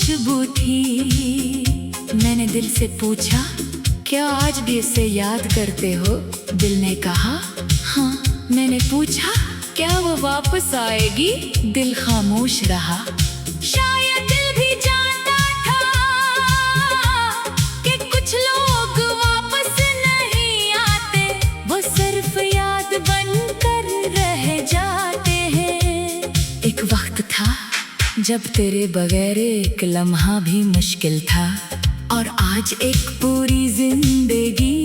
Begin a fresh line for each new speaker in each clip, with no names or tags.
खुशबू थी। मैंने दिल से पूछा, क्या आज भी इसे याद करते हो? दिल ने कहा हाँ। मैंने पूछा, क्या वो वापस आएगी? दिल खामोश रहा। शायद दिल भी जानता था कि कुछ लोग वापस नहीं आते, वो सिर्फ याद बनकर रह जाते हैं। एक वक्त था जब तेरे बगैर एक लम्हा भी मुश्किल था, और आज एक पूरी जिंदगी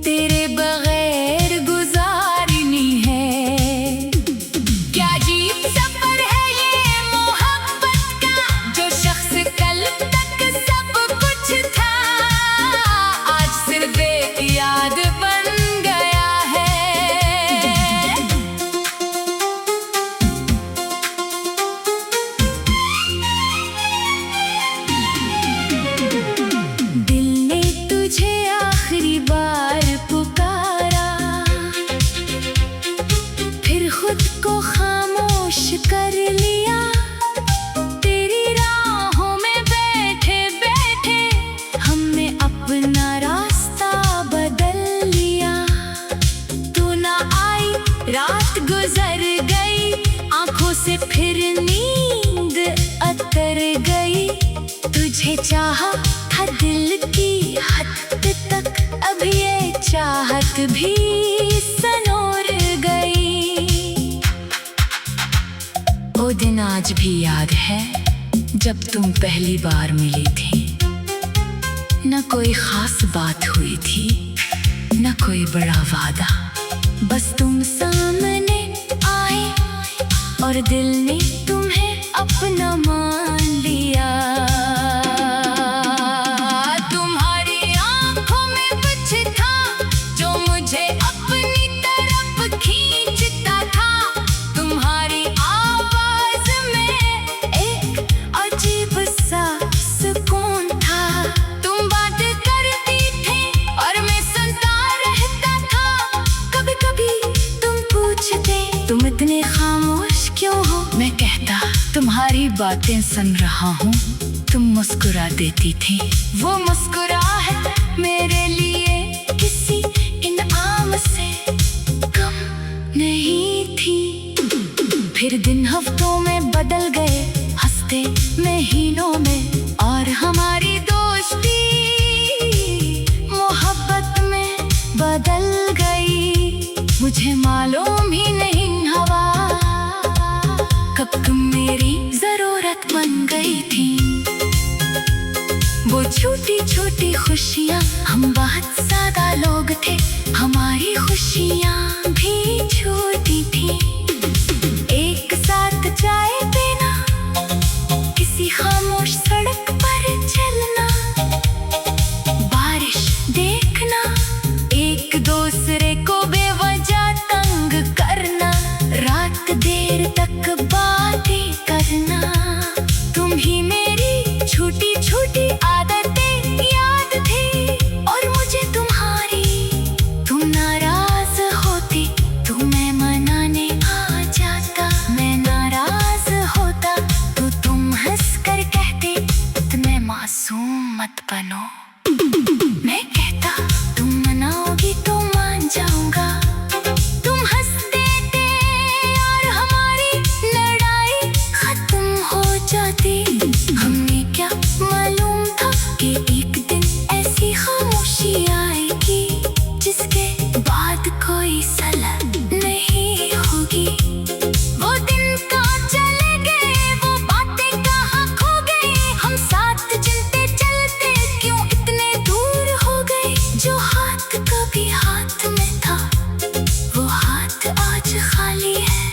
तेरे बगैर गुजारनी है। क्या अजीब सफर है ये मोहब्बत का, जो शख्स कल तक सब कुछ था, आज सिर्फ एक याद बन गया है। दिल ने तुझे आखिरी बार पुकारा, फिर खुद को खामोश कर लिया। तेरी राहों में बैठे बैठे हमने अपना रास्ता बदल लिया। तू ना आई, रात गुजर गई, आंखों से फिर नींद अतर गई। तुझे चाहा था दिल की हद तक, अब ये चाहत भी सनोर गई। वो दिन आज भी याद है जब तुम पहली बार मिली थी। न कोई खास बात हुई थी, न कोई बड़ा वादा, बस तुम सामने आए और दिल ने तुम्हें अपना मान लिया। तुम्हारी आंखों में कुछ था जो मुझे अपनी तरफ खींचता था। तुम्हारी आवाज में एक अजीब सा सुकून था। तुम बात करती थी और मैं सुनता रहता था। कभी कभी तुम पूछते, तुम इतने खामोश क्यों हो? मैं कहता, तुम्हारी बातें सुन रहा हूँ। तुम मुस्कुरा देती थी, वो मुस्कुराहट मेरे लिए किसी इनाम से कम नहीं थी। फिर दिन हफ्तों में बदल गए, हफ्ते महीनों में, और हमारी दोस्ती मोहब्बत में बदल गई। मुझे मालूम ही नहीं हवा कब तुम मेरी जरूरत बन गई थी। वो छोटी छोटी खुशियाँ, हम बहुत सादा लोग थे, हमारी खुशियाँ भी छोटी थी। एक साथ चाय पीना, किसी खामोश सड़क पर चलना, बारिश देखना, एक दूसरे को बेवजह तंग करना, रात देर तक बातें करना। तुम ही मेरी छोटी छोटी आदतें याद थी, और मुझे तुम्हारी, तुम नाराज होती तो मैं मनाने आ जाता। मैं नाराज होता तो तुम हंस कर कहते, इतने मासूम मत बनो। मैं कहता, तुम मनाओगी तो मान जाऊंगा। तुम हंस देते और हमारी लड़ाई खत्म हो जाती। हमें क्या मालूम था कि एक दिन ऐसी खामोशी आएगी जिसके बाद कोई सलाह नहीं होगी। वो दिन कहाँ चले गए, वो बातें कहाँ खो गई, हम साथ चलते चलते क्यों इतने दूर हो गए। जो हाथ कभी हाथ में था, वो हाथ आज खाली है।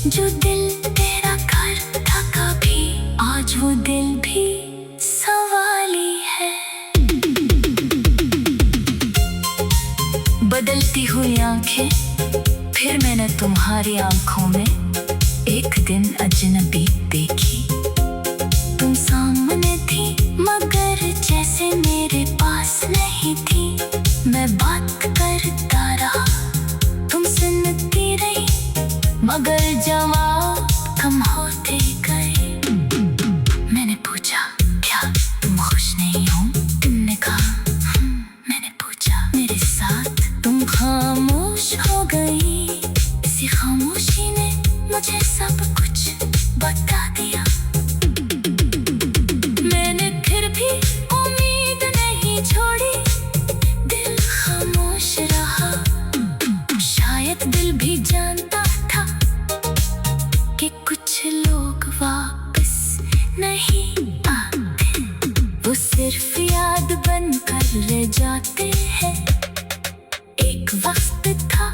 जो दिल तेरा घर था कभी, आज वो दिल भी सवाली है। बदलती हुई आंखें, फिर मैंने तुम्हारी आंखों में एक दिन अजनबी देखी। तुम सामने थी मगर जैसे मेरे पास नहीं थी। मैं बात करता रहा, तुम सुनती रही, मगर जवाब कम होते गए। मैंने नहीं आते, वो सिर्फ याद बनकर रह जाते हैं। एक वक्त था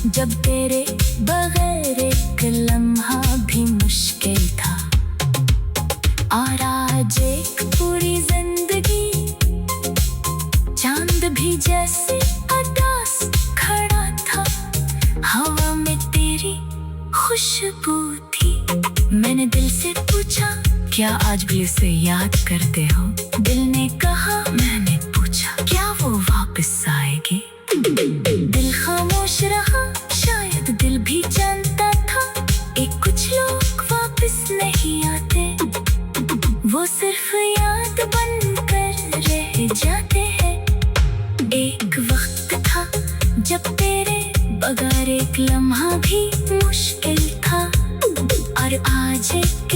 जब तेरे बगैर एक लम्हा भी मुश्किल था, और आज एक पूरी जिंदगी चांद भी जैसे उदास खड़ा था। हवा में तेरी खुशबू थी। मैंने दिल से पूछा, क्या आज भी उसे याद करते हो? दिल ने कहा, मैंने पूछा, क्या वो वापस आएगी? दिल खामोश रहा, शायद दिल भी जानता था एक कुछ लोग वापस नहीं आते, वो सिर्फ याद बनकर रह जाते हैं। एक वक्त था जब तेरे बगैर एक लम्हा भी मुश्किल था, और आज एक